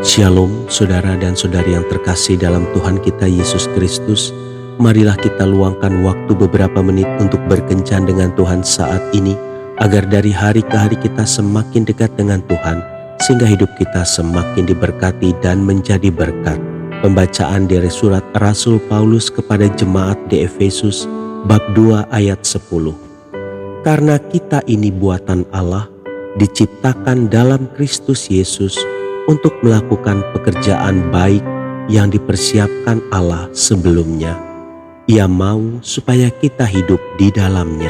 Shalom saudara dan saudari yang terkasih dalam Tuhan kita Yesus Kristus. Marilah kita luangkan waktu beberapa menit untuk berkencan dengan Tuhan saat ini, agar dari hari ke hari kita semakin dekat dengan Tuhan, sehingga hidup kita semakin diberkati dan menjadi berkat. Pembacaan dari surat Rasul Paulus kepada jemaat di Efesus, bab 2 ayat 10. Karena kita ini buatan Allah, diciptakan dalam Kristus Yesus untuk melakukan pekerjaan baik yang dipersiapkan Allah sebelumnya. Ia mau supaya kita hidup di dalamnya.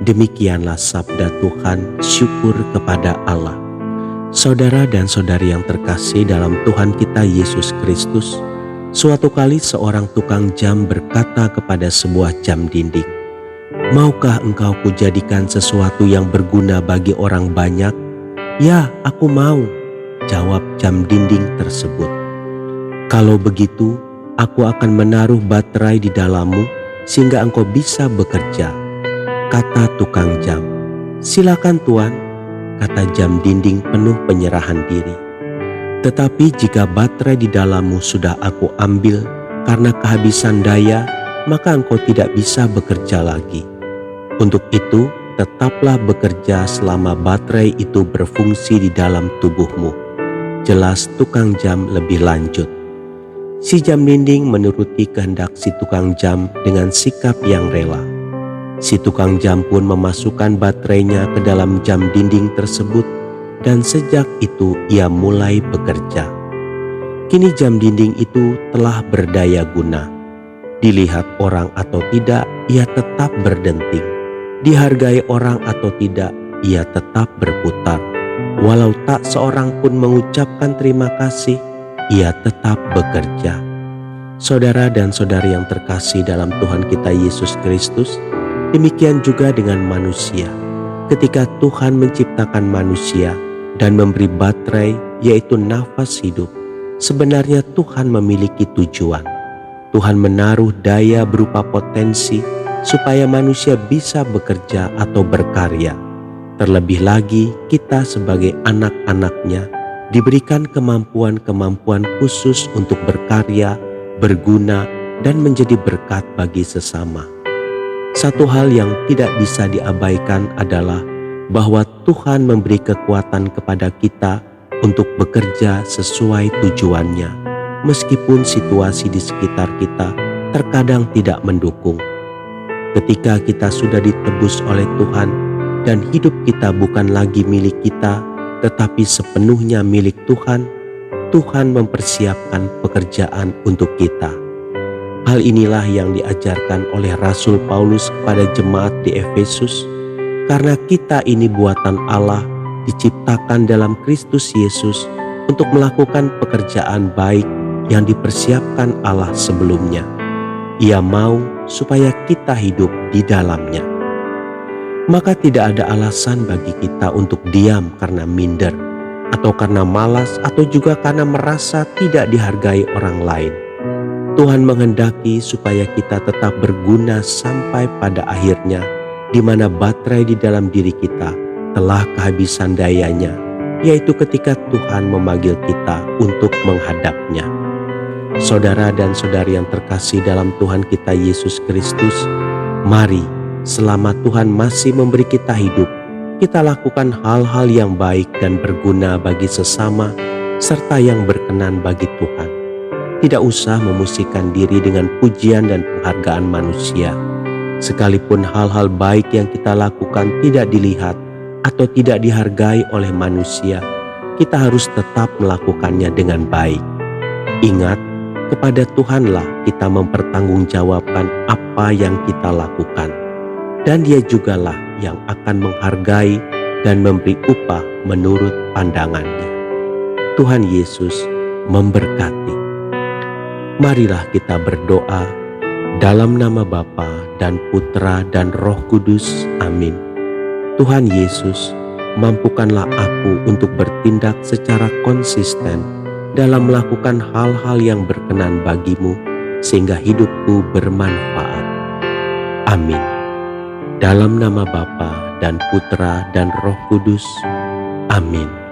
Demikianlah sabda Tuhan, syukur kepada Allah. Saudara dan saudari yang terkasih dalam Tuhan kita Yesus Kristus, suatu kali seorang tukang jam berkata kepada sebuah jam dinding, "Maukah engkau kujadikan sesuatu yang berguna bagi orang banyak?" "Ya, aku mau," jawab jam dinding tersebut. "Kalau begitu, aku akan menaruh baterai di dalammu sehingga engkau bisa bekerja," kata tukang jam. "Silakan Tuan," kata jam dinding penuh penyerahan diri. "Tetapi jika baterai di dalammu sudah aku ambil karena kehabisan daya, maka engkau tidak bisa bekerja lagi. Untuk itu, tetaplah bekerja selama baterai itu berfungsi di dalam tubuhmu," jelas tukang jam lebih lanjut. Si jam dinding menuruti kehendak si tukang jam dengan sikap yang rela. Si tukang jam pun memasukkan baterainya ke dalam jam dinding tersebut, dan sejak itu ia mulai bekerja. Kini jam dinding itu telah berdaya guna. Dilihat orang atau tidak, ia tetap berdenting. Dihargai orang atau tidak, ia tetap berputar. Walau tak seorang pun mengucapkan terima kasih, ia tetap bekerja. Saudara dan saudari yang terkasih dalam Tuhan kita Yesus Kristus, demikian juga dengan manusia. Ketika Tuhan menciptakan manusia dan memberi baterai, yaitu nafas hidup, sebenarnya Tuhan memiliki tujuan. Tuhan menaruh daya berupa potensi supaya manusia bisa bekerja atau berkarya. Terlebih lagi, kita sebagai anak-anaknya diberikan kemampuan-kemampuan khusus untuk berkarya, berguna, dan menjadi berkat bagi sesama. Satu hal yang tidak bisa diabaikan adalah bahwa Tuhan memberi kekuatan kepada kita untuk bekerja sesuai tujuannya, meskipun situasi di sekitar kita terkadang tidak mendukung. Ketika kita sudah ditebus oleh Tuhan, dan hidup kita bukan lagi milik kita, tetapi sepenuhnya milik Tuhan, Tuhan mempersiapkan pekerjaan untuk kita. Hal inilah yang diajarkan oleh Rasul Paulus kepada jemaat di Efesus. Karena kita ini buatan Allah, diciptakan dalam Kristus Yesus untuk melakukan pekerjaan baik yang dipersiapkan Allah sebelumnya. Ia mau supaya kita hidup di dalamnya. Maka tidak ada alasan bagi kita untuk diam karena minder, atau karena malas, atau juga karena merasa tidak dihargai orang lain. Tuhan menghendaki supaya kita tetap berguna sampai pada akhirnya, di mana baterai di dalam diri kita telah kehabisan dayanya, yaitu ketika Tuhan memanggil kita untuk menghadapnya. Saudara dan saudari yang terkasih dalam Tuhan kita Yesus Kristus, mari selama Tuhan masih memberi kita hidup, kita lakukan hal-hal yang baik dan berguna bagi sesama, serta yang berkenan bagi Tuhan. Tidak usah memusikkan diri dengan pujian dan penghargaan manusia. Sekalipun hal-hal baik yang kita lakukan tidak dilihat atau tidak dihargai oleh manusia, kita harus tetap melakukannya dengan baik. Ingat, kepada Tuhanlah kita mempertanggungjawabkan apa yang kita lakukan. Dan Dia jugalah yang akan menghargai dan memberi upah menurut pandangannya. Tuhan Yesus memberkati. Marilah kita berdoa dalam nama Bapa dan Putra dan Roh Kudus. Amin. Tuhan Yesus, mampukanlah aku untuk bertindak secara konsisten dalam melakukan hal-hal yang berkenan bagi-Mu, sehingga hidupku bermanfaat. Amin. Dalam nama Bapa dan Putra dan Roh Kudus. Amin.